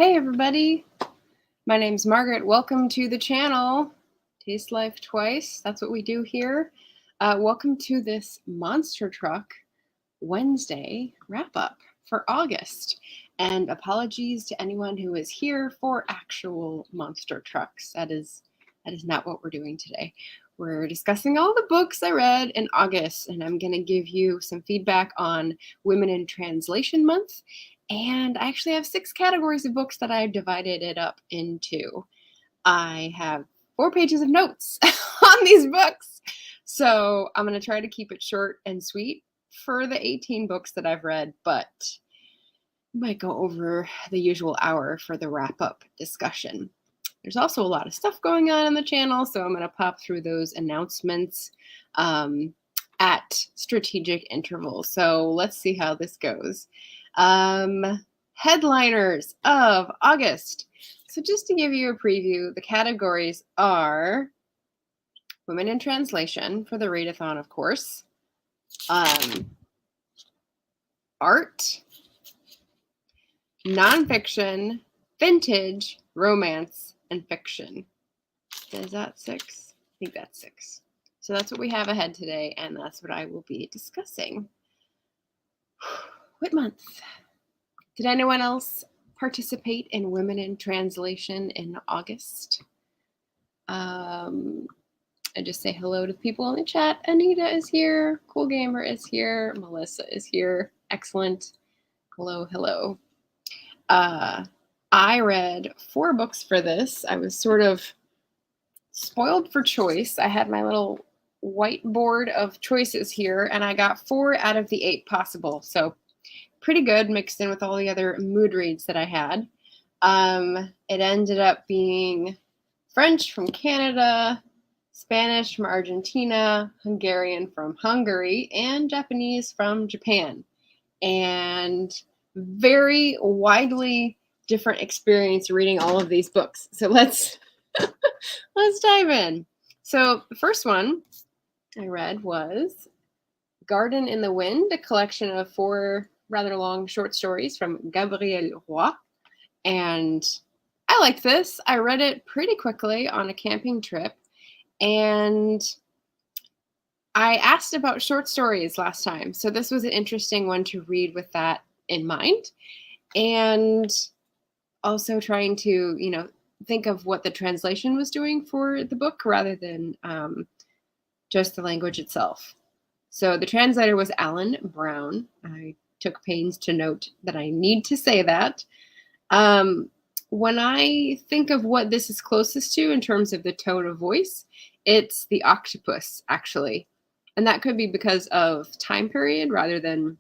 Hey everybody, my name's Margaret. Welcome to the channel. Taste Life Twice, that's what we do here. Welcome to this Monster Truck Wednesday wrap-up for August. And apologies to anyone who is here for actual monster trucks. That is not what we're doing today. We're discussing all the books I read in August, and I'm going to give you some feedback on Women in Translation Month. And I actually have 6 categories of books that I've divided it up into. I have 4 pages of notes on these books. So I'm going to try to keep it short and sweet for the 18 books that I've read, but we might go over the usual hour for the wrap-up discussion. There's also a lot of stuff going on the channel, so I'm going to pop through those announcements at strategic intervals. So let's see how this goes. Headliners of August. So just to give you a preview, the categories are Women in Translation for the Readathon, of course, art, nonfiction, vintage, romance, and fiction. Is that 6? I think that's 6. So that's what we have ahead today, and that's what I will be discussing. What month? Did anyone else participate in Women in Translation in August? I just say hello to the people in the chat. Anita is here. Cool Gamer is here. Melissa is here. Excellent. Hello, hello. I read 4 books for this. I was sort of spoiled for choice. I had my little whiteboard of choices here, and I got 4 out of the 8 possible. So pretty good, mixed in with all the other mood reads that I had. It ended up being French from Canada, Spanish from Argentina, Hungarian from Hungary, and Japanese from Japan. And very widely different experience reading all of these books. So let's dive in. So the first one I read was Garden in the Wind, a collection of 4 rather long short stories from Gabrielle Roy. And I liked this. I read it pretty quickly on a camping trip. And I asked about short stories last time. So this was an interesting one to read with that in mind. And also trying to, think of what the translation was doing for the book rather than just the language itself. So the translator was Alan Brown. I took pains to note that I need to say that. When I think of what this is closest to in terms of the tone of voice, it's The Octopus, actually. And that could be because of time period rather than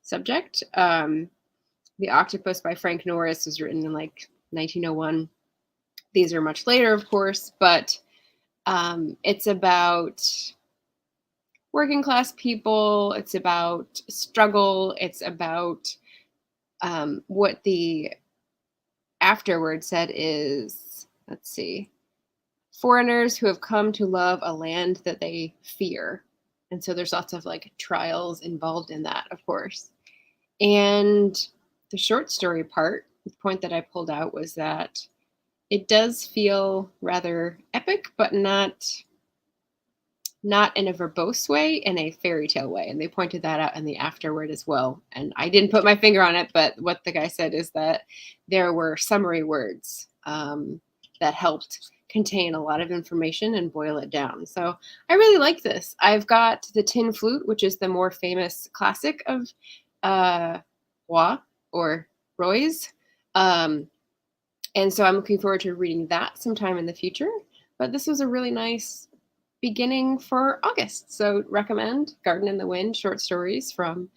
subject. The Octopus by Frank Norris was written in 1901. These are much later, of course, but it's about working class people. It's about struggle. It's about what the afterword said is, let's see, foreigners who have come to love a land that they fear. And so there's lots of trials involved in that, of course. And the short story part, the point that I pulled out was that it does feel rather epic, but not in a verbose way, in a fairy tale way. And they pointed that out in the afterword as well. And I didn't put my finger on it, but what the guy said is that there were summary words that helped contain a lot of information and boil it down. So I really like this. I've got The Tin Flute, which is the more famous classic of Roy or Roy's. And so I'm looking forward to reading that sometime in the future. But this was a really nice beginning for August. So recommend Garden in the Wind, short stories from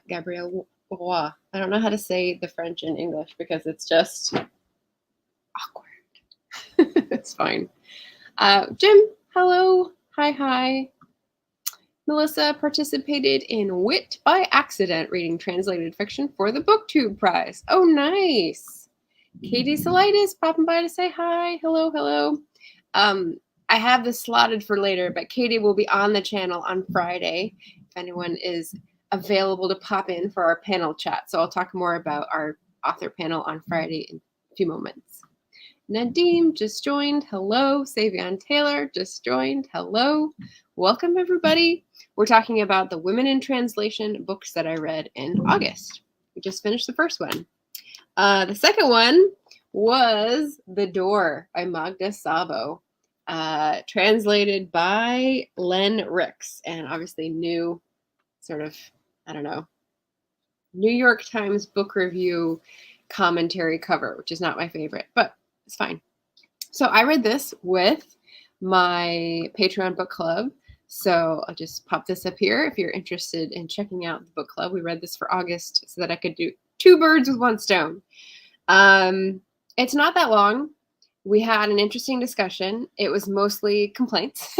Gabrielle Roy. I don't know how to say the French in English because it's just awkward. It's fine. Jim, hello. Hi. Melissa participated in Wit by Accident, reading translated fiction for the BookTube prize. Oh, nice. Katie Solitis popping by to say hi. Hello. I have this slotted for later, but Katie will be on the channel on Friday if anyone is available to pop in for our panel chat. So I'll talk more about our author panel on Friday in a few moments. Nadim just joined. Hello. Savion Taylor just joined. Hello. Welcome, everybody. We're talking about the Women in Translation books that I read in August. We just finished the first one. The second one was The Door by Magda Sabo, translated by Len Ricks, and obviously new sort of, I don't know, New York Times book review commentary cover, which is not my favorite, but it's fine. So I read this with my Patreon book club. So I'll just pop this up here if you're interested in checking out the book club. We read this for August so that I could do 2 birds with 1 stone. It's not that long. We had an interesting discussion. It was mostly complaints.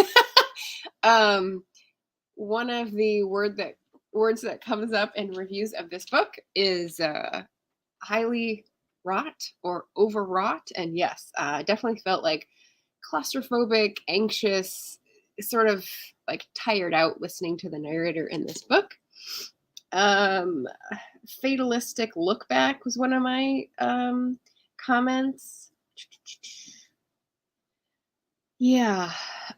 One of the words that comes up in reviews of this book is highly wrought or overwrought. And yes, definitely felt like claustrophobic, anxious, sort of like tired out listening to the narrator in this book. Fatalistic look back was one of my comments. Yeah,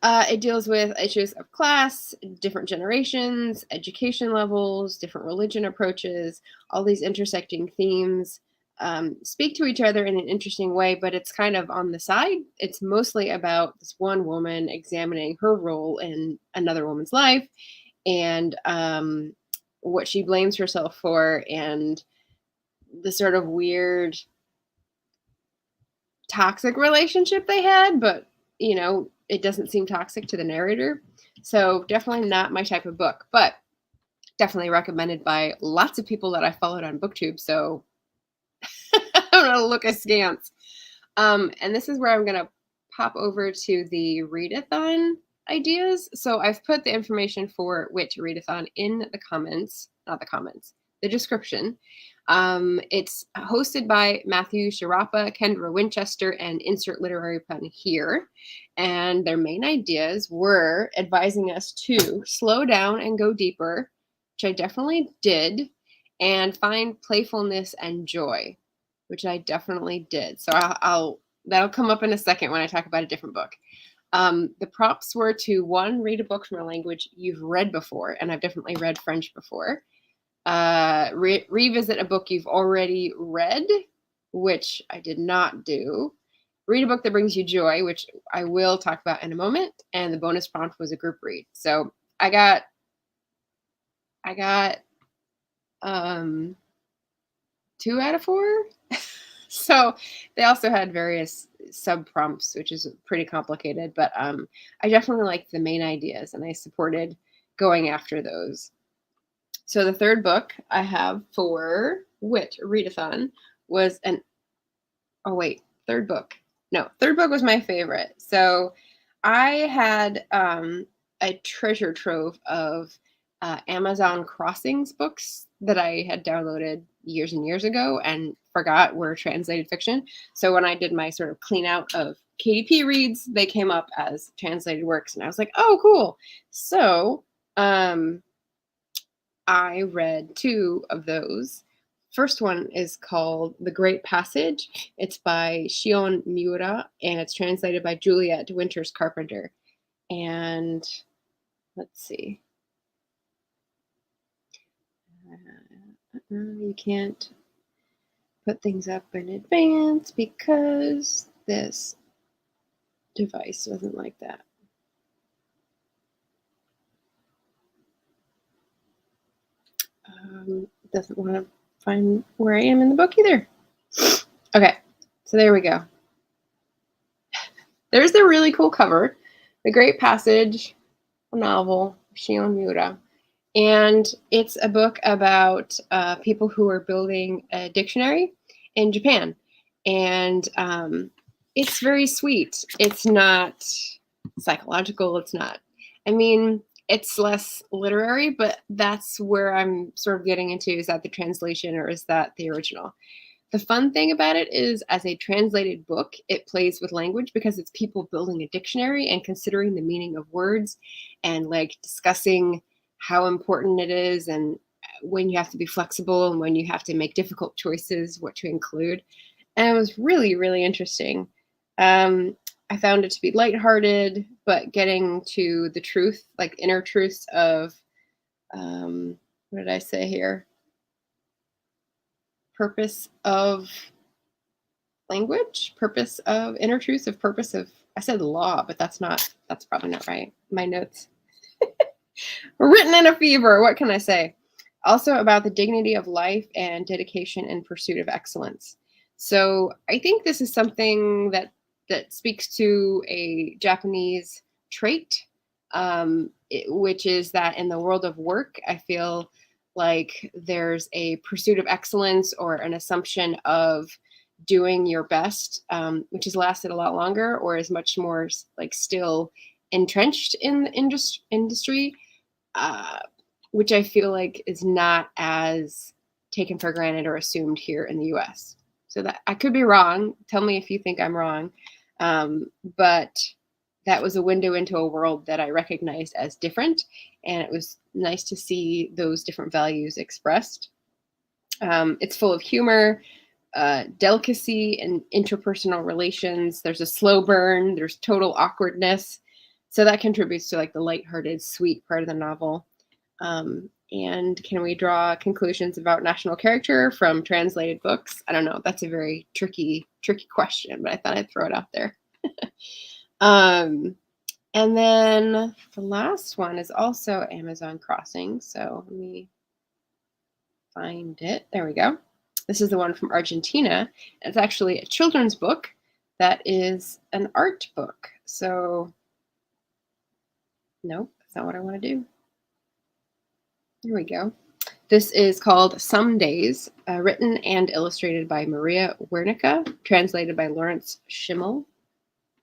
it deals with issues of class, different generations, education levels, different religion approaches, all these intersecting themes speak to each other in an interesting way, but it's kind of on the side. It's mostly about this one woman examining her role in another woman's life and what she blames herself for, and the sort of weird toxic relationship they had, but you know, it doesn't seem toxic to the narrator. So definitely not my type of book, but definitely recommended by lots of people that I followed on BookTube. So I'm gonna look askance. And this is where I'm gonna pop over to the Readathon ideas. So I've put the information for which Readathon in the comments, not the comments, the description. It's hosted by Matthew Sharapa, Kendra Winchester, and insert literary pun here. And their main ideas were advising us to slow down and go deeper, which I definitely did, and find playfulness and joy, which I definitely did. So that'll come up in a second when I talk about a different book. The prompts were to 1, read a book from a language you've read before, and I've definitely read French before. Revisit a book you've already read, which I did not do. Read a book that brings you joy, which I will talk about in a moment. And the bonus prompt was a group read. So I got 2 out of 4. So they also had various sub prompts, which is pretty complicated, but I definitely liked the main ideas and I supported going after those. So the third book I have for Wit Readathon was third book. No, third book was my favorite. So I had a treasure trove of Amazon Crossings books that I had downloaded years and years ago and forgot were translated fiction. So when I did my sort of clean out of KDP reads, they came up as translated works and I was like, oh, cool. So I read 2 of those. First one is called The Great Passage. It's by Shion Miura, and it's translated by Juliet Winters Carpenter. And let's see. You can't put things up in advance because this device doesn't like that. Doesn't want to find where I am in the book either. Okay, so there we go. There's the really cool cover, The Great Passage, a novel, Shion Miura. And it's a book about people who are building a dictionary in Japan. And it's very sweet. It's not psychological. It's not. I mean, it's less literary, but that's where I'm sort of getting into. Is that the translation or is that the original? The fun thing about it is, as a translated book, it plays with language because it's people building a dictionary and considering the meaning of words and like discussing how important it is and when you have to be flexible and when you have to make difficult choices, what to include. And it was really, really interesting. I found it to be lighthearted, but getting to the truth, like inner truths of, what did I say here? Purpose of language, purpose of inner truths of purpose of, I said law, but that's probably not right. My notes. Written in a fever, what can I say? Also about the dignity of life and dedication in pursuit of excellence. So I think this is something that speaks to a Japanese trait, which is that in the world of work, I feel like there's a pursuit of excellence or an assumption of doing your best, which has lasted a lot longer or is much more like still entrenched in the industry, which I feel like is not as taken for granted or assumed here in the US. So that I could be wrong. Tell me if you think I'm wrong. But that was a window into a world that I recognized as different. And it was nice to see those different values expressed. It's full of humor, delicacy, and interpersonal relations. There's a slow burn. There's total awkwardness. So that contributes to like the lighthearted, sweet part of the novel. And can we draw conclusions about national character from translated books? I don't know. That's a very tricky question, but I thought I'd throw it out there. And then the last one is also Amazon Crossing. So let me find it. There we go. This is the one from Argentina. It's actually a children's book that is an art book. So nope, that's not what I want to do. Here we go. This is called Some Days, written and illustrated by Maria Wernicke, translated by Lawrence Schimmel.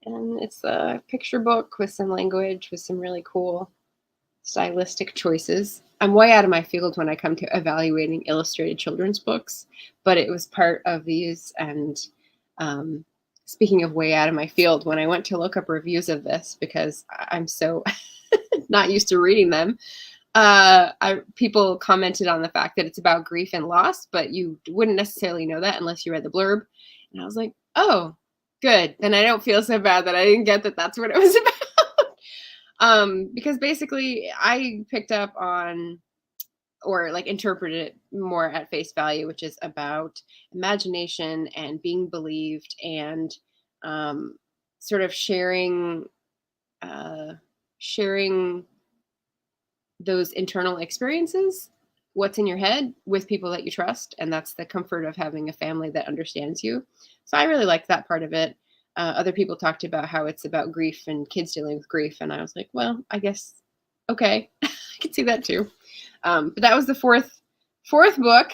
And it's a picture book with some language, with some really cool stylistic choices. I'm way out of my field when I come to evaluating illustrated children's books, but it was part of these. And speaking of way out of my field, when I went to look up reviews of this, because I'm so not used to reading them, people commented on the fact that it's about grief and loss, but you wouldn't necessarily know that unless you read the blurb. And I was like, oh, good. Then I don't feel so bad that I didn't get that that's what it was about. Because basically I picked up on, or like interpreted it more at face value, which is about imagination and being believed and sort of sharing those internal experiences, what's in your head, with people that you trust. And that's the comfort of having a family that understands you. So I really liked that part of it. Other people talked about how it's about grief and kids dealing with grief. And I was like, well, I guess, okay, I can see that too. But that was the fourth book.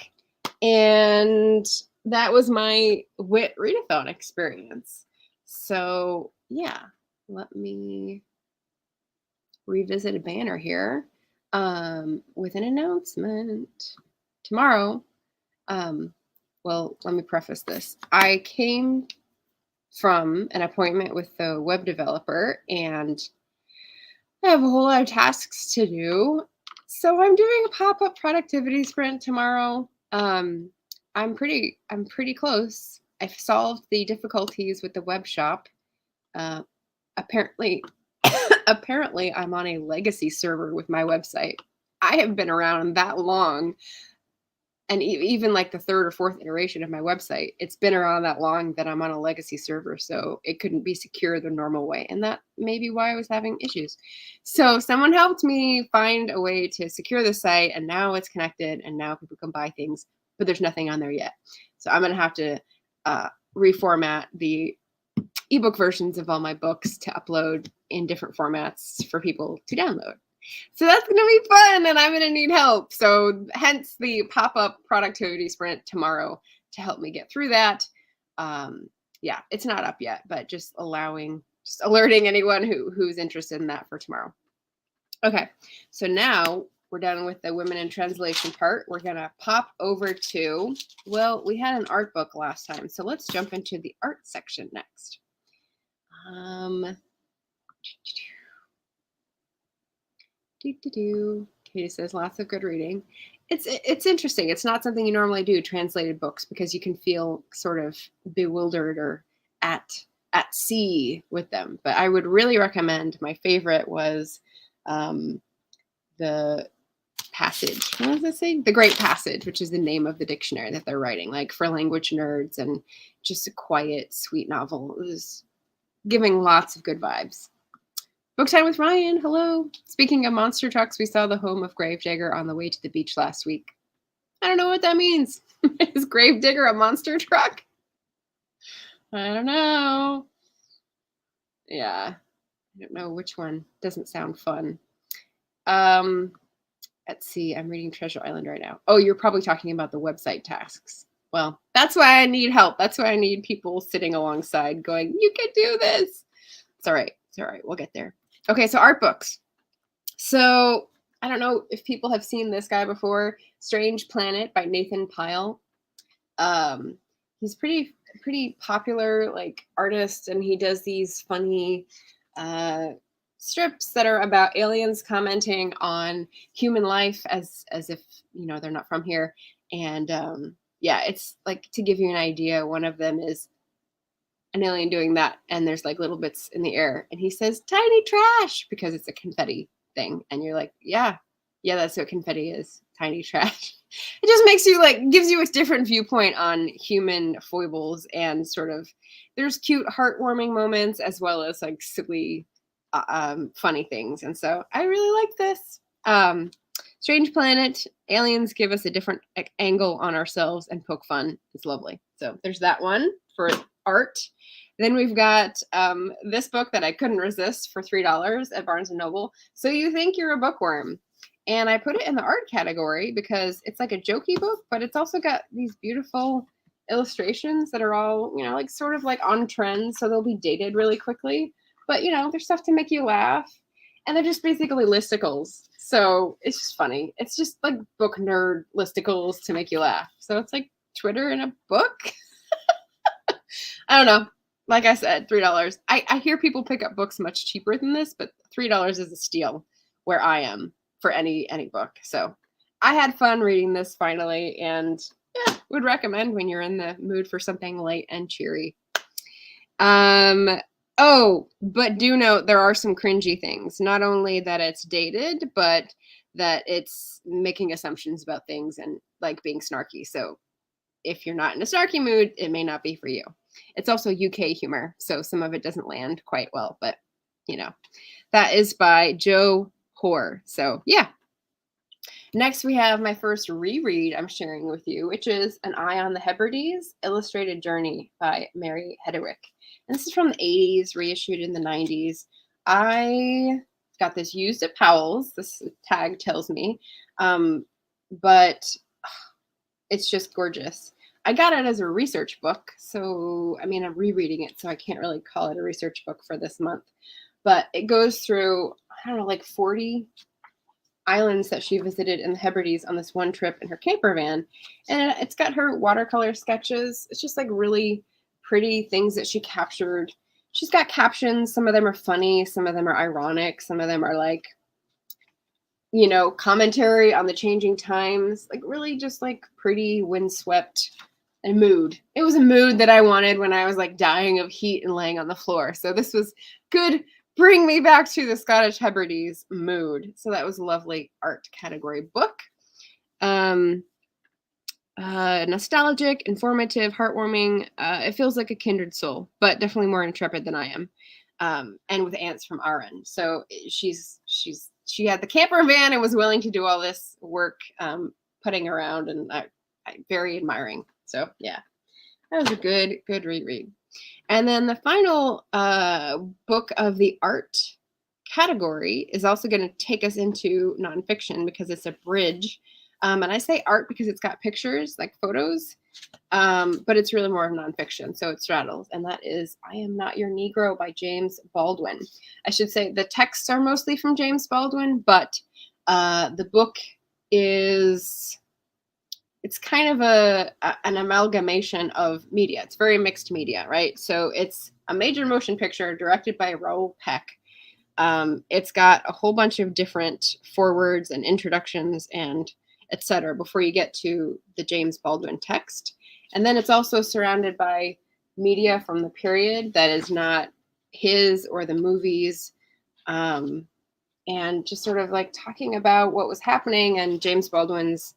And that was my WIT readathon experience. So yeah, let me revisit a banner here. With an announcement tomorrow. Well, let me preface this. I came from an appointment with the web developer and I have a whole lot of tasks to do. So I'm doing a pop-up productivity sprint tomorrow. I'm pretty close. I've solved the difficulties with the web shop. Apparently I'm on a legacy server with my website. I have been around that long, and even like the third or fourth iteration of my website, it's been around that long that I'm on a legacy server, so it couldn't be secure the normal way, and that may be why I was having issues. So someone helped me find a way to secure the site, and now it's connected, and now people can buy things, but there's nothing on there yet. So I'm going to have to reformat the ebook versions of all my books to upload in different formats for people to download. So that's going to be fun, and I'm going to need help. So hence the pop-up productivity sprint tomorrow to help me get through that. Yeah, it's not up yet, but just alerting anyone who's interested in that for tomorrow. Okay, so now we're done with the women in translation part. We're going to pop over to, well, we had an art book last time, so let's jump into the art section next. Katie says lots of good reading. it's interesting. It's not something you normally do, translated books, because you can feel sort of bewildered or at sea with them. But I would really recommend. My favorite was the Passage. What does it say? The Great Passage, which is the name of the dictionary that they're writing, like for language nerds, and just a quiet, sweet novel. It was giving lots of good vibes. Book time with Ryan. Hello. Speaking of monster trucks, we saw the home of Gravedigger on the way to the beach last week. I don't know what that means. Is Gravedigger a monster truck? I don't know. Yeah. I don't know which one. Doesn't sound fun. Let's see. I'm reading Treasure Island right now. Oh, you're probably talking about the website tasks. Well, that's why I need help. That's why I need people sitting alongside going, you can do this. It's all right. It's all right. We'll get there. Okay, so art books. So I don't know if people have seen this guy before. Strange Planet by Nathan Pyle. He's pretty popular, like, artist, and he does these funny strips that are about aliens commenting on human life as if, you know, they're not from here. And yeah, it's like, to give you an idea, one of them is an alien doing that, and there's like little bits in the air, and he says tiny trash because it's a confetti thing, and you're like, yeah, that's what confetti is, tiny trash. It just makes you, like, gives you a different viewpoint on human foibles, and sort of there's cute, heartwarming moments as well as like silly funny things. And so I really like this. Strange Planet, aliens give us a different angle on ourselves and poke fun. It's lovely. So there's that one for art. Then we've got this book that I couldn't resist for $3 at Barnes & Noble. So You Think You're a Bookworm. And I put it in the art category because it's like a jokey book, but it's also got these beautiful illustrations that are all, you know, like sort of like on trend. So they'll be dated really quickly. But, you know, there's stuff to make you laugh. And they're just basically listicles. So it's just funny. It's just like book nerd listicles to make you laugh. So it's like Twitter in a book. I don't know. Like I said, $3. I hear people pick up books much cheaper than this, but $3 is a steal where I am for any book. So I had fun reading this finally, and yeah, would recommend when you're in the mood for something light and cheery. Oh, but do note there are some cringy things. Not only that it's dated, but that it's making assumptions about things and like being snarky. So if you're not in a snarky mood, it may not be for you. It's also UK humor, so some of it doesn't land quite well, but you know. That is by Joe Hoare. So yeah. Next, we have my first reread I'm sharing with you, which is An Eye on the Hebrides, Illustrated Journey by Mary Hederick. And this is from the 80s, reissued in the 90s. I got this used at Powell's, this tag tells me, but it's just gorgeous. I got it as a research book, so, I mean, I'm rereading it, so I can't really call it a research book for this month. But it goes through, I don't know, like 40 islands that she visited in the Hebrides on this one trip in her camper van. And it's got her watercolor sketches. It's just like really pretty things that she captured. She's got captions. Some of them are funny. Some of them are ironic. Some of them are like, you know, commentary on the changing times. Like really just like pretty, windswept, and mood. It was a mood that I wanted when I was like dying of heat and laying on the floor. So this was good. Bring me back to the Scottish Hebrides mood. So that was a lovely art category book. Nostalgic, informative, heartwarming. It feels like a kindred soul, but definitely more intrepid than I am. And with ants from Aran. So she had the camper van and was willing to do all this work, putting around, and I very admiring. So yeah, that was a good reread. And then the final book of the art category is also going to take us into nonfiction because it's a bridge. And I say art because it's got pictures, like photos, but it's really more of nonfiction. So it straddles. And that is I Am Not Your Negro by James Baldwin. I should say the texts are mostly from James Baldwin, but the book is... it's kind of an amalgamation of media. It's very mixed media, right? So it's a major motion picture directed by Raoul Peck. It's got a whole bunch of different forewords and introductions, and etc., before you get to the James Baldwin text. And then it's also surrounded by media from the period that is not his or the movies, and just sort of like talking about what was happening and James Baldwin's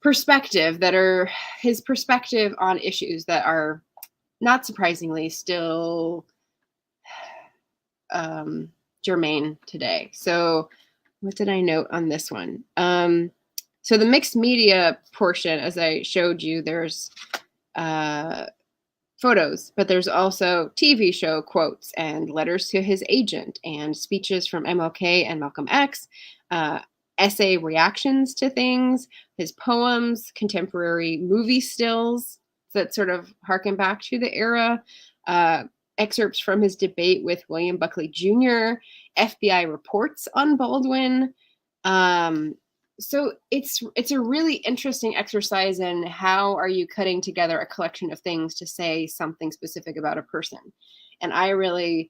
perspective, that are his perspective on issues that are, not surprisingly, still germane today. So what did I note on this one? So the mixed media portion, as I showed you, there's photos, but there's also TV show quotes and letters to his agent and speeches from MLK and Malcolm X, essay reactions to things, his poems, contemporary movie stills that sort of harken back to the era, excerpts from his debate with William Buckley Jr., FBI reports on Baldwin. So it's a really interesting exercise in how are you cutting together a collection of things to say something specific about a person. And I really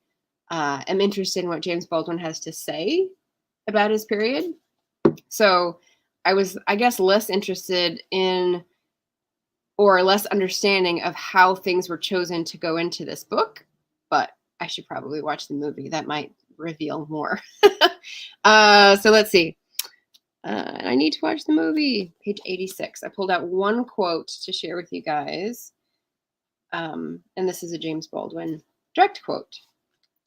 am interested in what James Baldwin has to say about his period. So I was, I guess, less interested in, or less understanding of how things were chosen to go into this book, but I should probably watch the movie. That might reveal more. So let's see. I need to watch the movie. Page 86. I pulled out one quote to share with you guys. And this is a James Baldwin direct quote,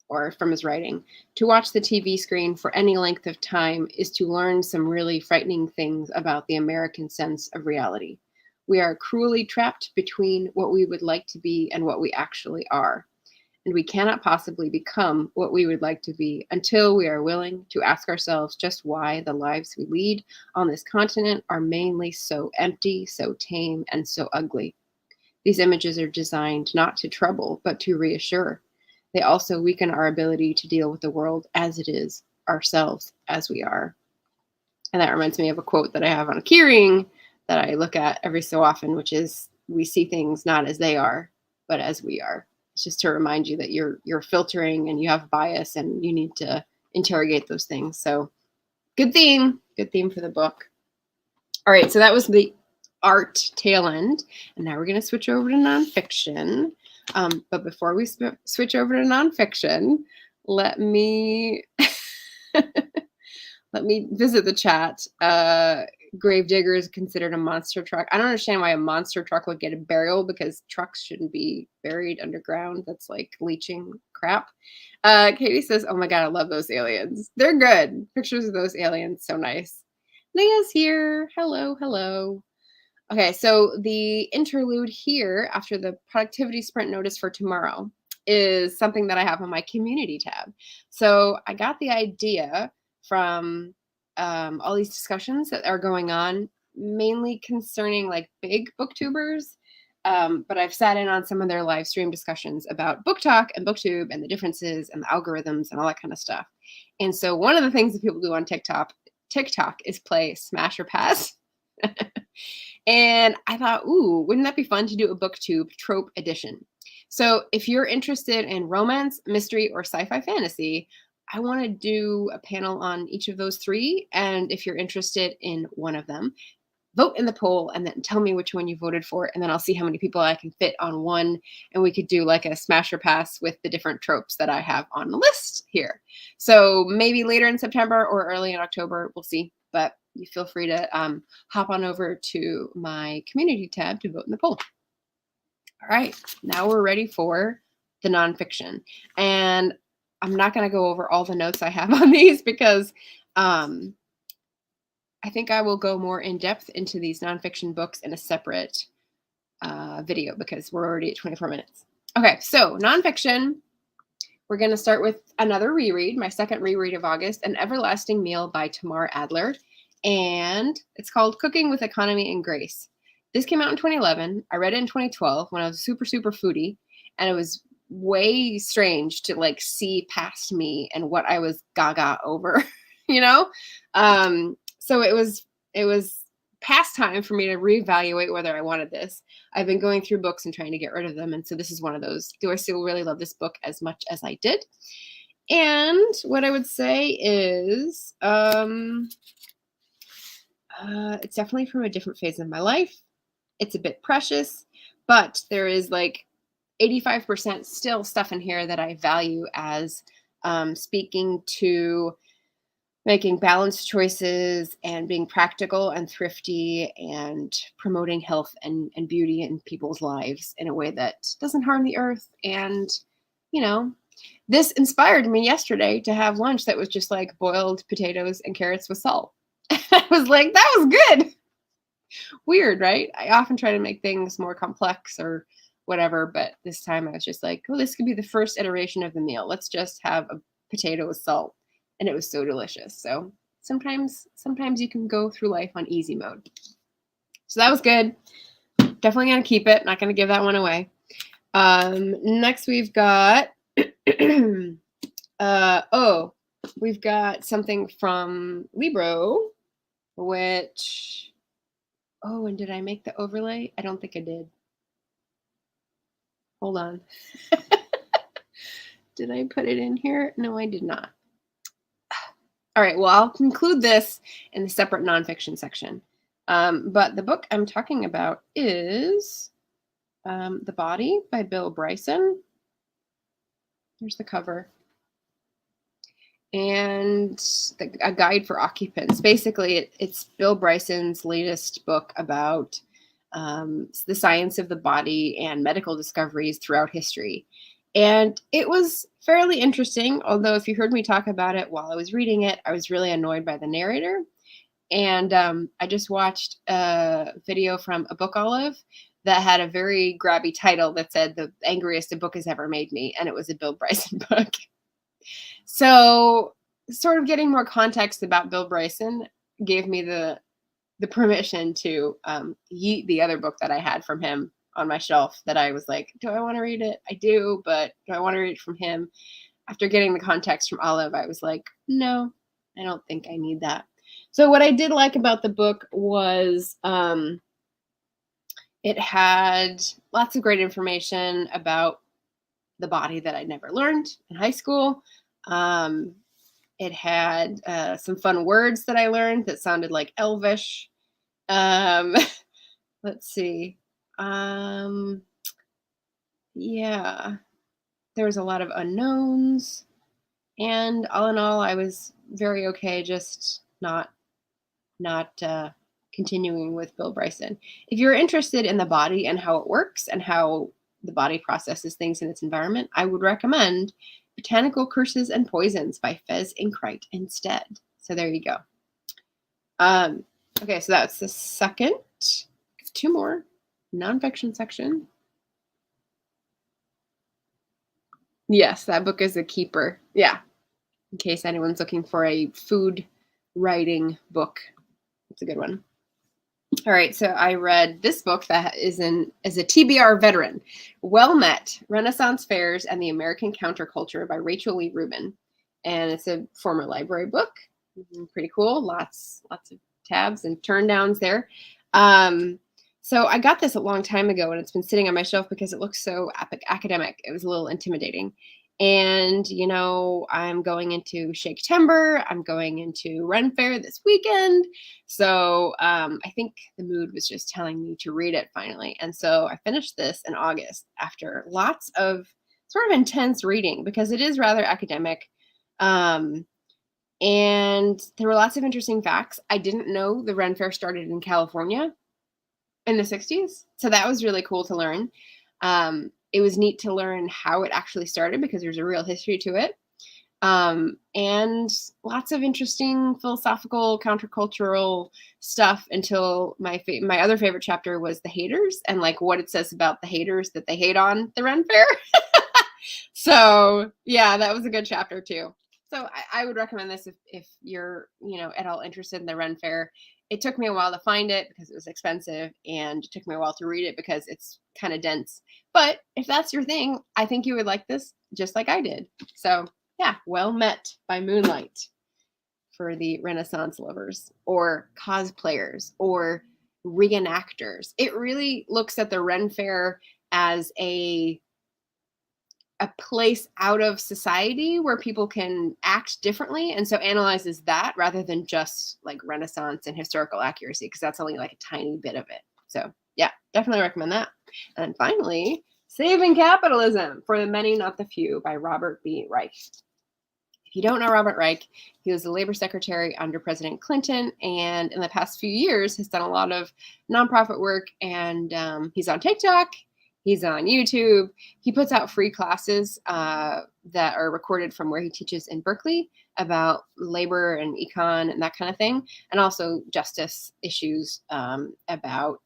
or from his writing. To watch the TV screen for any length of time is to learn some really frightening things about the American sense of reality. We are cruelly trapped between what we would like to be and what we actually are. And we cannot possibly become what we would like to be until we are willing to ask ourselves just why the lives we lead on this continent are mainly so empty, so tame, and so ugly. These images are designed not to trouble, but to reassure. They also weaken our ability to deal with the world as it is, ourselves as we are. And that reminds me of a quote that I have on a keyring that I look at every so often, which is, we see things not as they are, but as we are. It's just to remind you that you're filtering and you have bias and you need to interrogate those things. So good theme for the book. All right, so that was the art tail end. And now we're going to switch over to nonfiction. But before we switch over to nonfiction, let me let me visit the chat. Gravedigger is considered a monster truck. I don't understand why a monster truck would get a burial, because trucks shouldn't be buried underground. That's like leaching crap. Katie says, oh my God, I love those aliens. They're good. Pictures of those aliens. So nice. Leah's here. Hello, hello. Okay, so the interlude here after the productivity sprint notice for tomorrow is something that I have on my community tab. So I got the idea from all these discussions that are going on, mainly concerning like big booktubers. But I've sat in on some of their live stream discussions about book talk and booktube and the differences and the algorithms and all that kind of stuff. And so one of the things that people do on TikTok is play Smash or Pass. And I thought, ooh, wouldn't that be fun to do a booktube trope edition? So if you're interested in romance, mystery, or sci-fi fantasy, I want to do a panel on each of those three. And if you're interested in one of them, vote in the poll and then tell me which one you voted for. And then I'll see how many people I can fit on one. And we could do like a smash or pass with the different tropes that I have on the list here. So maybe later in September or early in October, we'll see. But you feel free to hop on over to my community tab to vote in the poll. All right, now we're ready for the nonfiction. And I'm not going to go over all the notes I have on these because I think I will go more in depth into these nonfiction books in a separate video because we're already at 24 minutes. Okay, so nonfiction, we're going to start with another reread, my second reread of August, An Everlasting Meal by Tamar Adler. And it's called Cooking with Economy and Grace. This came out in 2011. I read it in 2012 when I was super foodie, and it was way strange to like see past me and what I was gaga over, you know? So it was past time for me to reevaluate whether I wanted this. I've been going through books and trying to get rid of them. And so this is one of those. Do I still really love this book as much as I did? And what I would say is, It's definitely from a different phase of my life. It's a bit precious, but there is like 85% still stuff in here that I value as speaking to making balanced choices and being practical and thrifty and promoting health and beauty in people's lives in a way that doesn't harm the earth. And, you know, this inspired me yesterday to have lunch that was just like boiled potatoes and carrots with salt. I was like, that was good. Weird, right? I often try to make things more complex or whatever, but this time I was just like, oh, this could be the first iteration of the meal. Let's just have a potato with salt. And it was so delicious. So sometimes you can go through life on easy mode. So that was good. Definitely gonna keep it. Not gonna give that one away. Next we've got we've got something from Libro, which and did I make the overlay? I don't think I did. Hold on. Did I put it in here? No, I did not. All right, well, I'll conclude this in the separate nonfiction section. But the book I'm talking about is The Body by Bill Bryson. Here's the cover. And a guide for occupants. Basically, it's Bill Bryson's latest book about the science of the body and medical discoveries throughout history. And it was fairly interesting, although if you heard me talk about it while I was reading it, I was really annoyed by the narrator. And I just watched a video from a Book Olive that had a very grabby title that said the angriest a book has ever made me, and it was a Bill Bryson book. So sort of getting more context about Bill Bryson gave me the permission to yeet the other book that I had from him on my shelf that I was like, do I want to read it? I do, but do I want to read it from him? After getting the context from Olive, I was like, no, I don't think I need that. So what I did like about the book was it had lots of great information about the body that I'd never learned in high school. It had some fun words that I learned that sounded like Elvish. Let's see. Yeah, there was a lot of unknowns. And all in all, I was very okay just not continuing with Bill Bryson. If you're interested in the body and how it works and how the body processes things in its environment, I would recommend Botanical Curses and Poisons by Fez Incrite instead. So there you go. Okay, so that's the second. Two more. Nonfiction section. Yes, that book is a keeper. Yeah, in case anyone's looking for a food writing book. It's a good one. All right, so I read this book that is a TBR veteran, Well Met, Renaissance Fairs and the American Counterculture by Rachel Lee Rubin. And it's a former library book. Pretty cool. Lots of tabs and turn downs there. So I got this a long time ago and it's been sitting on my shelf because it looks so academic. It was a little intimidating. And, you know, I'm going into Shake-Timber. I'm going into Ren Fair this weekend. So I think the mood was just telling me to read it finally. And so I finished this in August after lots of sort of intense reading because it is rather academic. And there were lots of interesting facts. I didn't know the Ren Fair started in California in the 60s. So that was really cool to learn. It was neat to learn how it actually started because there's a real history to it. And lots of interesting philosophical, countercultural stuff until my other favorite chapter was the haters and like what it says about the haters that they hate on the Ren Fair. So yeah, that was a good chapter too. So I would recommend this if you're, you know, at all interested in the Ren Fair. It took me a while to find it because it was expensive, and it took me a while to read it because it's kind of dense. But if that's your thing, I think you would like this just like I did. So yeah, Well Met by Moonlight for the Renaissance lovers or cosplayers or reenactors. It really looks at the Ren Fair as a a place out of society where people can act differently, and so analyzes that rather than just like Renaissance and historical accuracy, because that's only like a tiny bit of it. So yeah, definitely recommend that. And then finally, Saving Capitalism for the Many, Not the Few by Robert B. Reich. If you don't know Robert Reich, he was the labor secretary under President Clinton, and in the past few years has done a lot of nonprofit work, and he's on TikTok. He's on YouTube. He puts out free classes that are recorded from where he teaches in Berkeley about labor and econ and that kind of thing, and also justice issues about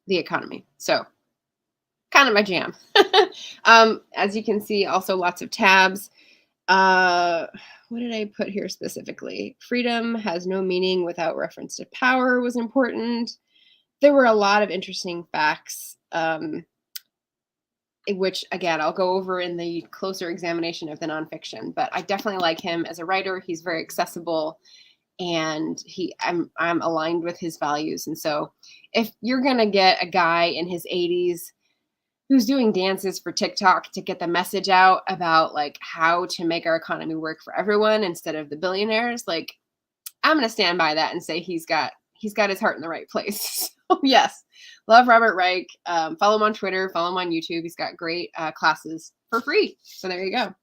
the economy. So kind of my jam. As you can see, also lots of tabs. What did I put here specifically? Freedom has no meaning without reference to power was important. There were a lot of interesting facts, which, again, I'll go over in the closer examination of the nonfiction. But I definitely like him as a writer. He's very accessible, and I'm aligned with his values. And so if you're going to get a guy in his 80s who's doing dances for TikTok to get the message out about like how to make our economy work for everyone instead of the billionaires, like I'm going to stand by that and say he's got his heart in the right place. So yes, love Robert Reich. Follow him on Twitter, follow him on YouTube. He's got great classes for free. So there you go.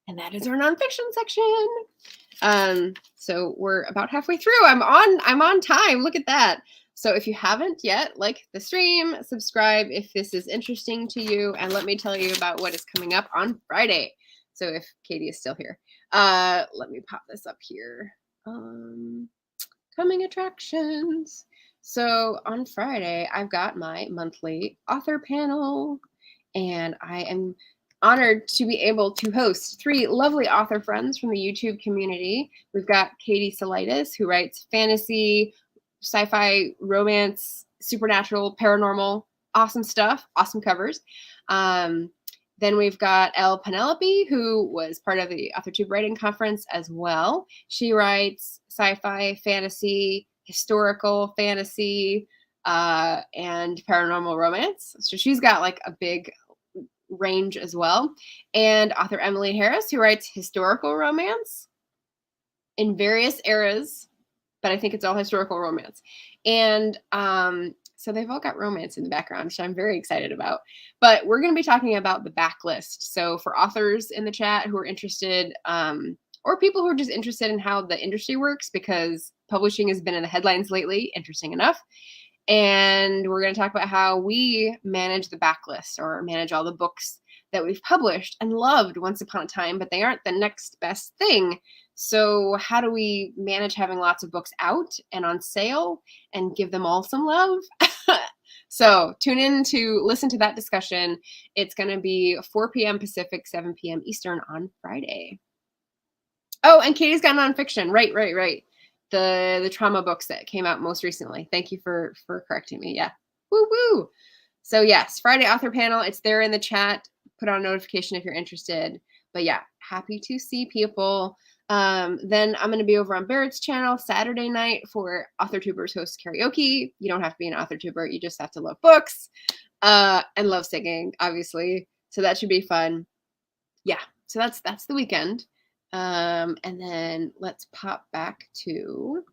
And that is our nonfiction section. So we're about halfway through. I'm on time. Look at that. So if you haven't yet, like the stream, subscribe if this is interesting to you, and let me tell you about what is coming up on Friday. So if Katie is still here, let me pop this up here. Coming attractions. So on Friday, I've got my monthly author panel, and I am honored to be able to host 3 lovely author friends from the YouTube community. We've got Katie Salitis, who writes fantasy, sci-fi, romance, supernatural, paranormal, awesome stuff, awesome covers. Then we've got Elle Penelope, who was part of the AuthorTube writing conference as well. She writes sci-fi, fantasy, historical fantasy, and paranormal romance. So she's got like a big range as well. And author Emily Harris, who writes historical romance in various eras, but I think it's all historical romance. And so they've all got romance in the background, which I'm very excited about. But we're going to be talking about the backlist. So for authors in the chat who are interested, or people who are just interested in how the industry works, because publishing has been in the headlines lately, interesting enough. And we're going to talk about how we manage the backlist, or manage all the books that we've published and loved once upon a time, but they aren't the next best thing. So how do we manage having lots of books out and on sale and give them all some love? So tune in to listen to that discussion. It's going to be 4 p.m. Pacific, 7 p.m. Eastern on Friday. Oh, and Katie's got nonfiction. Right. The trauma books that came out most recently. Thank you for correcting me. Yeah. Woo woo. So yes, Friday author panel. It's there in the chat. Put on a notification if you're interested. But yeah, happy to see people. Then I'm going to be over on Barrett's channel Saturday night for AuthorTubers Host Karaoke. You don't have to be an AuthorTuber. You just have to love books and love singing, obviously. So that should be fun. Yeah, so that's the weekend. And then let's pop back to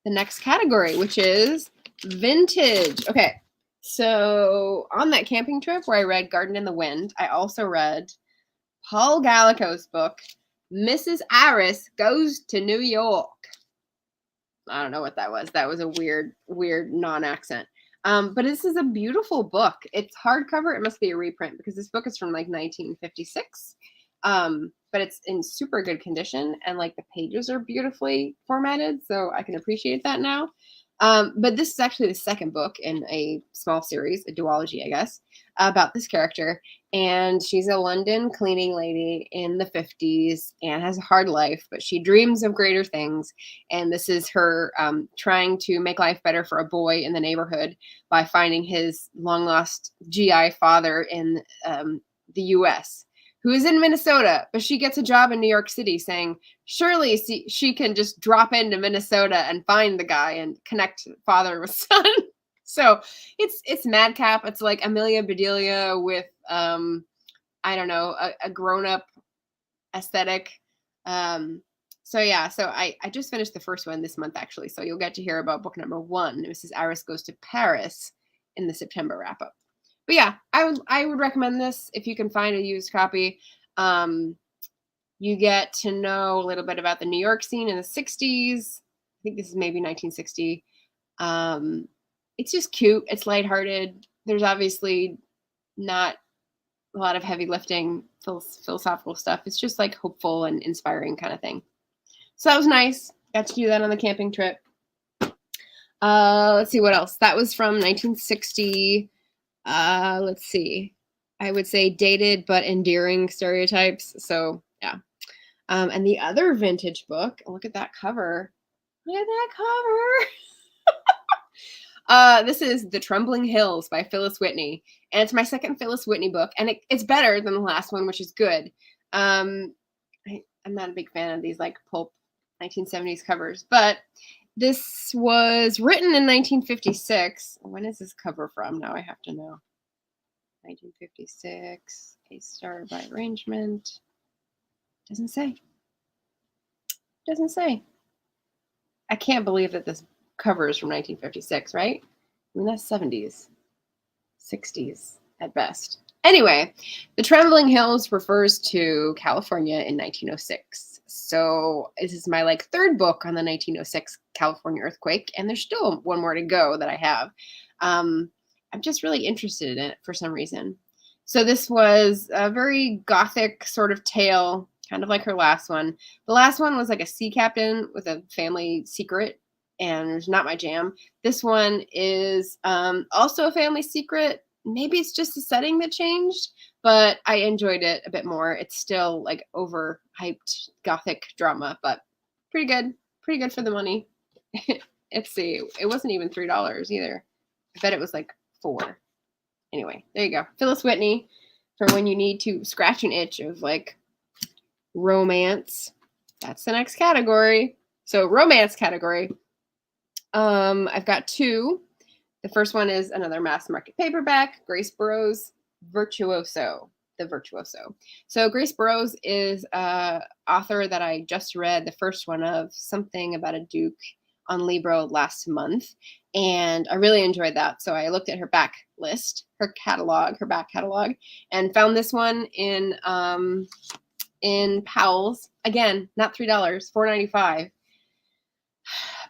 the next category, which is vintage. Okay, so on that camping trip where I read Garden in the Wind, I also read Paul Gallico's book, Mrs. Iris Goes to New York. I don't know what that was. That was a weird non-accent. But this is a beautiful book. It's hardcover. It must be a reprint because this book is from like 1956. But it's in super good condition, and like the pages are beautifully formatted, so I can appreciate that now. But this is actually the second book in a small series, a duology, I guess, about this character. And she's a London cleaning lady in the 50s and has a hard life, but she dreams of greater things. And this is her trying to make life better for a boy in the neighborhood by finding his long-lost GI father in the U.S., who is in Minnesota, but she gets a job in New York City, saying surely she can just drop into Minnesota and find the guy and connect father with son. So it's madcap. It's like Amelia Bedelia with I don't know, a grown-up aesthetic. So yeah, so I just finished the first one this month actually. So you'll get to hear about book number 1, Mrs. Iris Goes to Paris, in the September wrap up. But yeah, I would recommend this if you can find a used copy. You get to know a little bit about the New York scene in the 60s. I think this is maybe 1960. It's just cute. It's lighthearted. There's obviously not a lot of heavy lifting philosophical stuff. It's just like hopeful and inspiring kind of thing. So that was nice. Got to do that on the camping trip. Let's see what else. That was from 1960. Let's see. I would say dated but endearing stereotypes. So yeah. And the other vintage book, look at that cover. Look at that cover. This is The Trembling Hills by Phyllis Whitney. And it's my second Phyllis Whitney book. And it's better than the last one, which is good. I'm not a big fan of these like pulp 1970s covers. But this was written in 1956. When is this cover from? Now I have to know. 1956. A Star by Arrangement. Doesn't say. Doesn't say. I can't believe that this cover is from 1956, right? I mean, that's 70s, 60s at best. Anyway, The Trembling Hills refers to California in 1906. So this is my like third book on the 1906 California earthquake, and there's still one more to go that I have. I'm just really interested in it for some reason. So this was a very gothic sort of tale, kind of like her last one. The last one was like a sea captain with a family secret, and it's not my jam. This one is also a family secret. Maybe it's just the setting that changed, but I enjoyed it a bit more. It's still like overhyped gothic drama, but pretty good. Pretty good for the money. Let's see. It wasn't even $3 either. I bet it was like $4. Anyway, there you go. Phyllis Whitney for when you need to scratch an itch of like romance. That's the next category. So romance category. I've got 2. The first one is another mass market paperback, Grace Burroughs' Virtuoso, The Virtuoso. So Grace Burroughs is an author that I just read the first one of, Something About a Duke, on Libro last month, and I really enjoyed that. So I looked at her back list, her back catalog, and found this one in Powell's. Again, not $3, $4.95.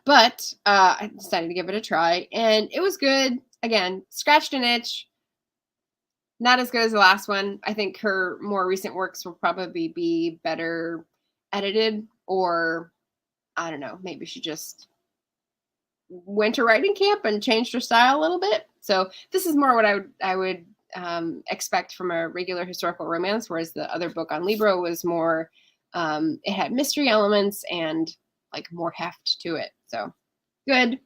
But I decided to give it a try, and it was good. Again, scratched an itch. Not as good as the last one. I think her more recent works will probably be better edited, or I don't know, maybe she just went to writing camp and changed her style a little bit. So this is more what I would expect from a regular historical romance, whereas the other book on Libro was more, it had mystery elements and like more heft to it. So good.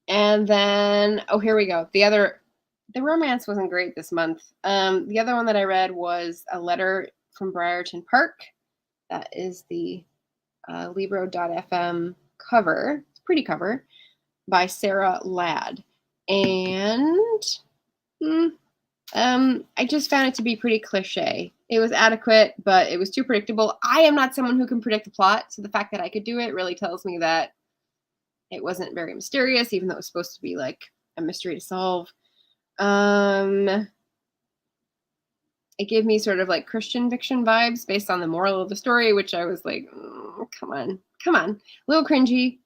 And then, oh, here we go. The romance wasn't great this month. The other one that I read was A Letter from Briarton Park. That is the Libro.fm cover. It's a pretty cover by Sarah Ladd. And I just found it to be pretty cliche. It was adequate, but it was too predictable. I am not someone who can predict the plot, so the fact that I could do it really tells me that it wasn't very mysterious, even though it was supposed to be like a mystery to solve. It gave me sort of like Christian fiction vibes based on the moral of the story, which I was like, come on, a little cringy.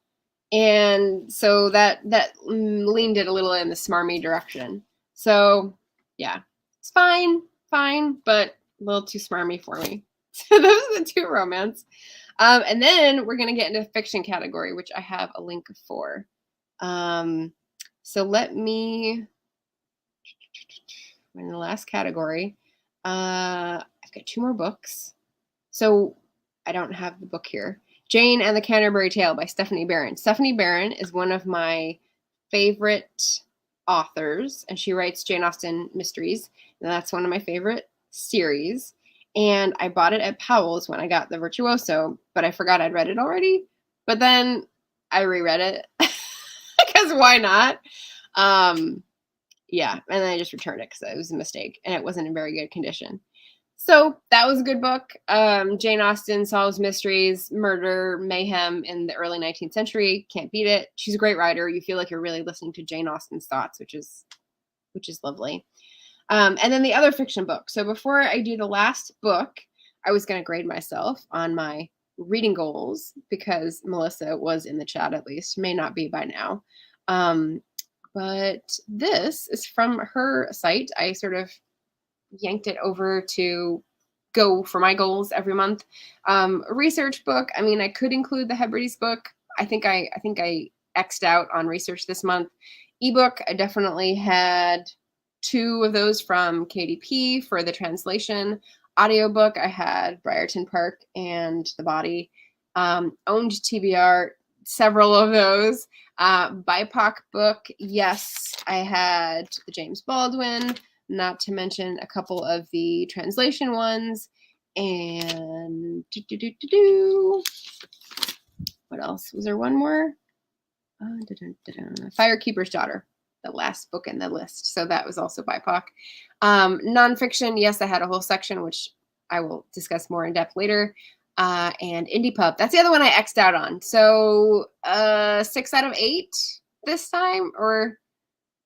And so that leaned it a little in the smarmy direction. So yeah, it's fine, but a little too smarmy for me. So those are the 2 romance. And then we're going to get into the fiction category, which I have a link for. So let me, in the last category, I've got 2 more books. So I don't have the book here. Jane and the Canterbury Tale by Stephanie Barron. Stephanie Barron is one of my favorite authors, and she writes Jane Austen mysteries, and that's one of my favorite series. And I bought it at Powell's when I got The Virtuoso, but I forgot I'd read it already. But then I reread it because why not? Yeah, and then I just returned it because it was a mistake and it wasn't in very good condition. So that was a good book. Jane Austen solves mysteries, murder, mayhem in the early 19th century. Can't beat it. She's a great writer. You feel like you're really listening to Jane Austen's thoughts, which is lovely. And then the other fiction book. So before I do the last book, I was going to grade myself on my reading goals because Melissa was in the chat, at least, may not be by now. But this is from her site. I sort of yanked it over to go for my goals every month. A research book. I mean, I could include the Hebrides book. I think I X'd out on research this month. Ebook, I definitely had 2 of those from KDP for the translation. Audiobook, I had Briarton Park and The Body. Owned TBR, several of those. BIPOC book, yes, I had the James Baldwin, not to mention a couple of the translation ones. And what else? Was there one more? Firekeeper's Daughter, the last book in the list. So that was also BIPOC. Nonfiction, yes, I had a whole section, which I will discuss more in depth later. And Indie Pub, that's the other one I X'd out on. So 6 out of 8 this time, or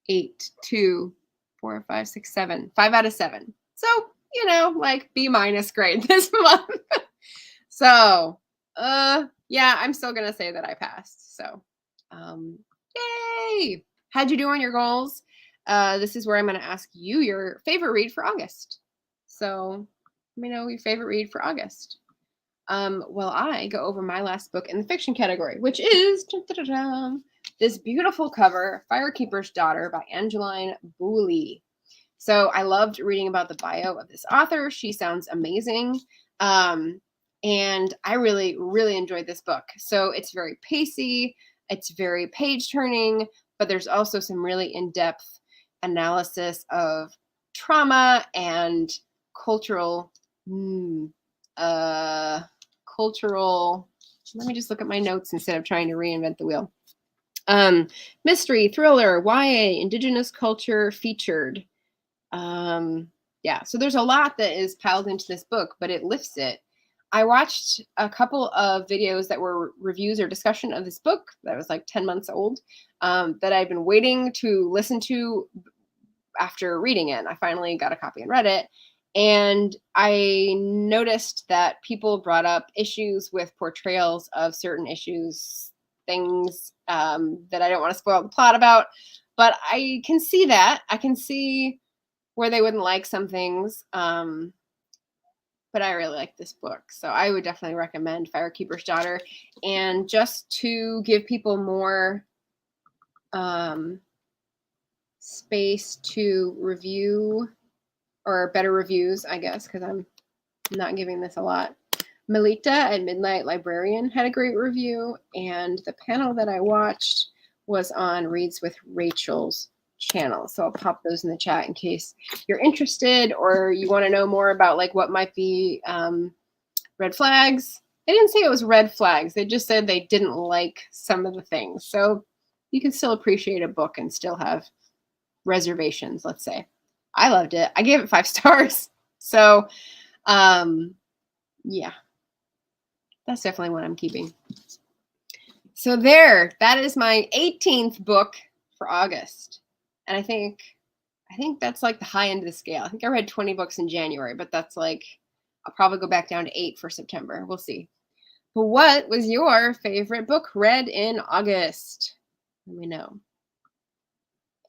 8, 2, 4, 5, 6, 7, 5 out of 7. So, you know, like B- grade this month. So, yeah, I'm still going to say that I passed. So, yay! How'd you do on your goals? This is where I'm going to ask you your favorite read for August. So, let me know your favorite read for August. Well, I go over my last book in the fiction category, which is this beautiful cover, Firekeeper's Daughter by Angeline Boulley. So I loved reading about the bio of this author. She sounds amazing. And I really, really enjoyed this book. So it's very pacey, it's very page-turning, but there's also some really in-depth analysis of trauma and cultural, let me just look at my notes instead of trying to reinvent the wheel. Mystery, thriller, YA, indigenous culture featured. Yeah, so there's a lot that is piled into this book, but it lifts it. I watched a couple of videos that were reviews or discussion of this book that was like 10 months old, that I've been waiting to listen to after reading it. I finally got a copy and read it. And I noticed that people brought up issues with portrayals of certain issues, things that I don't want to spoil the plot about. But I can see that. I can see where they wouldn't like some things. But I really like this book. So I would definitely recommend Firekeeper's Daughter. And just to give people more space to review, or better reviews, I guess, because I'm not giving this a lot. Melita at Midnight Librarian had a great review, and the panel that I watched was on Reads with Rachel's channel. So I'll pop those in the chat in case you're interested or you want to know more about like what might be red flags. They didn't say it was red flags. They just said they didn't like some of the things. So you can still appreciate a book and still have reservations, let's say. I loved it. I gave it 5 stars. So, yeah, that's definitely what I'm keeping. So there, that is my 18th book for August. And I think that's like the high end of the scale. I think I read 20 books in January, but that's like, I'll probably go back down to 8 for September. We'll see. But what was your favorite book read in August? Let me know.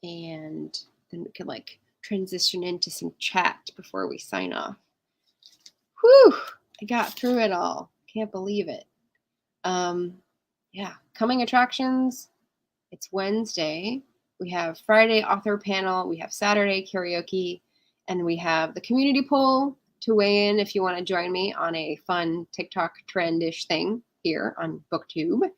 And then we can like transition into some chat before we sign off. Whew, I got through it all. Can't believe it. Yeah, coming attractions. It's Wednesday. We have Friday author panel. We have Saturday karaoke. And we have the community poll to weigh in if you want to join me on a fun TikTok trendish thing here on BookTube. But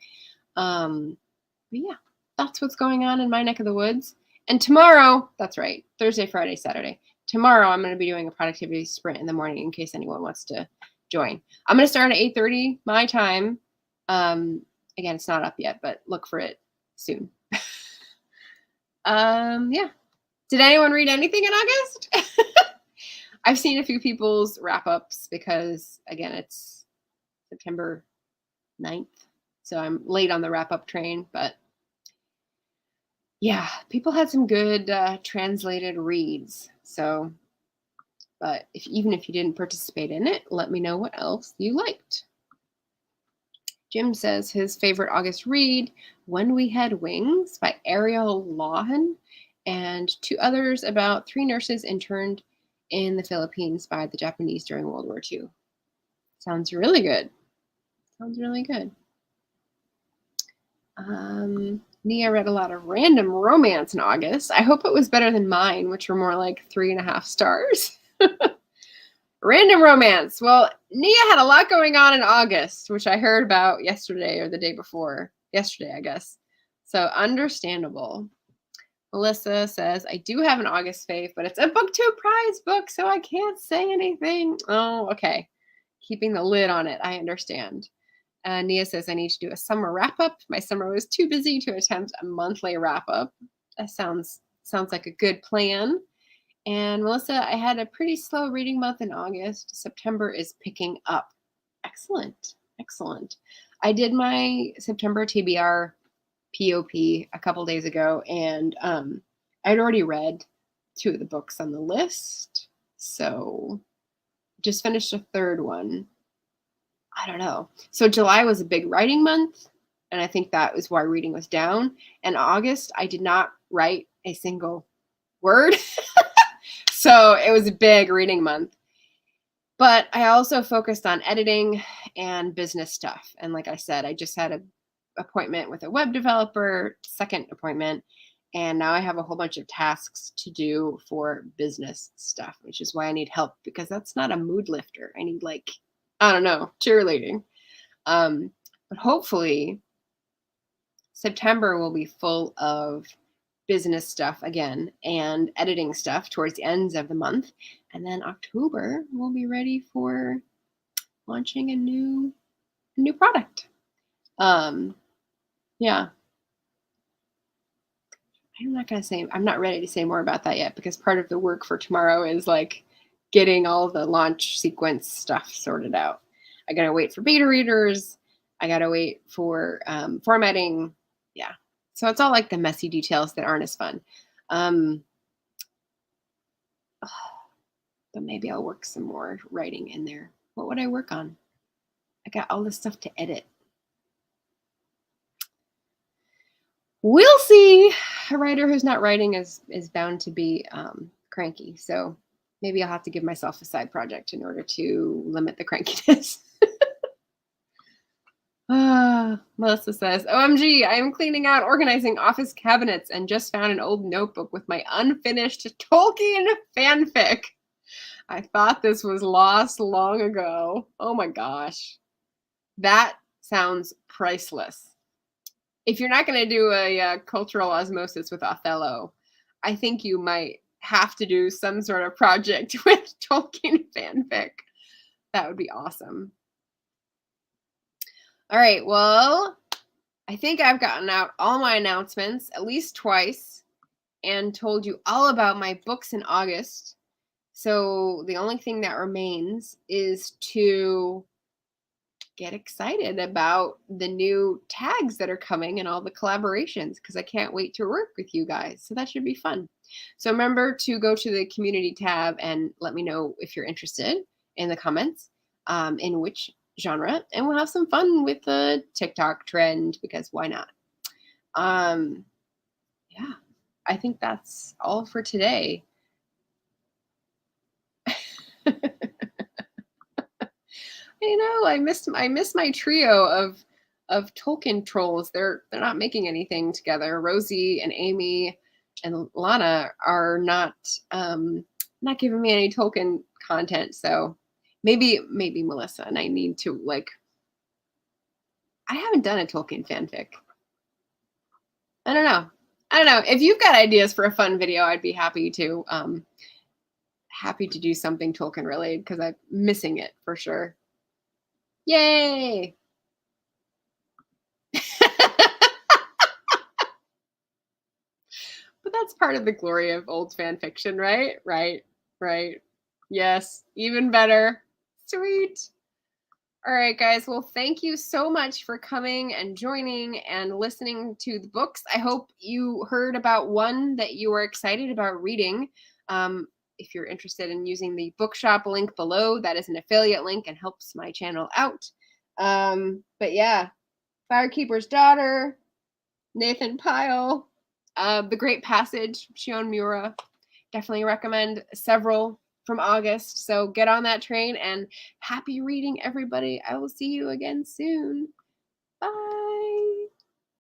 yeah, that's what's going on in my neck of the woods. And tomorrow, that's right, Thursday, Friday, Saturday. Tomorrow, I'm going to be doing a productivity sprint in the morning in case anyone wants to join. I'm going to start at 8:30 my time. Again, it's not up yet, but look for it soon. Yeah. Did anyone read anything in August? I've seen a few people's wrap-ups because, again, it's September 9th, so I'm late on the wrap-up train. But yeah, people had some good translated reads. So, but even if you didn't participate in it, let me know what else you liked. Jim says his favorite August read, When We Had Wings by Ariel Lawhan, and two others about three nurses interned in the Philippines by the Japanese during World War II. Sounds really good. Sounds really good. Nia read a lot of random romance in August. I hope it was better than mine, which were more like 3.5 stars. Random romance. Well, Nia had a lot going on in August, which I heard about yesterday or the day before. Yesterday, I guess. So understandable. Melissa says, I do have an August fave, but it's a BookTube prize book, so I can't say anything. Oh, okay. Keeping the lid on it. I understand. Nia says, I need to do a summer wrap-up. My summer was too busy to attempt a monthly wrap-up. That sounds like a good plan. And Melissa, I had a pretty slow reading month in August. September is picking up. Excellent. Excellent. I did my September TBR POP a couple days ago, and I'd already read 2 of the books on the list. So just finished a third one. I don't know. So July was a big writing month, and I think that was why reading was down. And August, I did not write a single word. So it was a big reading month. But I also focused on editing and business stuff. And like I said, I just had an appointment with a web developer, second appointment, and now I have a whole bunch of tasks to do for business stuff, which is why I need help, because that's not a mood lifter. I need, like, I don't know, cheerleading. But hopefully September will be full of business stuff again and editing stuff towards the ends of the month. And then October we'll be ready for launching a new product. Yeah. I'm not ready to say more about that yet, because part of the work for tomorrow is like getting all the launch sequence stuff sorted out. I gotta wait for beta readers. I gotta wait for formatting. Yeah. So it's all like the messy details that aren't as fun. But maybe I'll work some more writing in there. What would I work on? I got all this stuff to edit. We'll see. A writer who's not writing is bound to be cranky. So maybe I'll have to give myself a side project in order to limit the crankiness. Melissa says, OMG, I am cleaning out, organizing office cabinets, and just found an old notebook with my unfinished Tolkien fanfic. I thought this was lost long ago. Oh my gosh. That sounds priceless. If you're not going to do a cultural osmosis with Othello, I think you might have to do some sort of project with Tolkien fanfic. That would be awesome. All right, well, I think I've gotten out all my announcements at least twice and told you all about my books in August. So the only thing that remains is to get excited about the new tags that are coming and all the collaborations, because I can't wait to work with you guys. So that should be fun. So remember to go to the community tab and let me know if you're interested in the comments, in which genre, and we'll have some fun with the TikTok trend, because why not? Yeah, I think that's all for today. I miss my trio of Tolkien trolls. They're not making anything together. Rosie and Amy and Lana are not giving me any Tolkien content. So maybe Melissa and I need to, like, I haven't done a Tolkien fanfic. I don't know. If you've got ideas for a fun video, I'd be happy to do something Tolkien related, because I'm missing it for sure. Yay! But But that's part of the glory of old fan fiction, right? Right. Yes, even better. Sweet. All right, guys. Well, thank you so much for coming and joining and listening to the books. I hope you heard about one that you were excited about reading. If you're interested in using the Bookshop link below, that is an affiliate link and helps my channel out. But yeah, Firekeeper's Daughter, Nathan Pyle, The Great Passage, Shion Miura. Definitely recommend several from August. So get on that train and happy reading, everybody. I will see you again soon. Bye.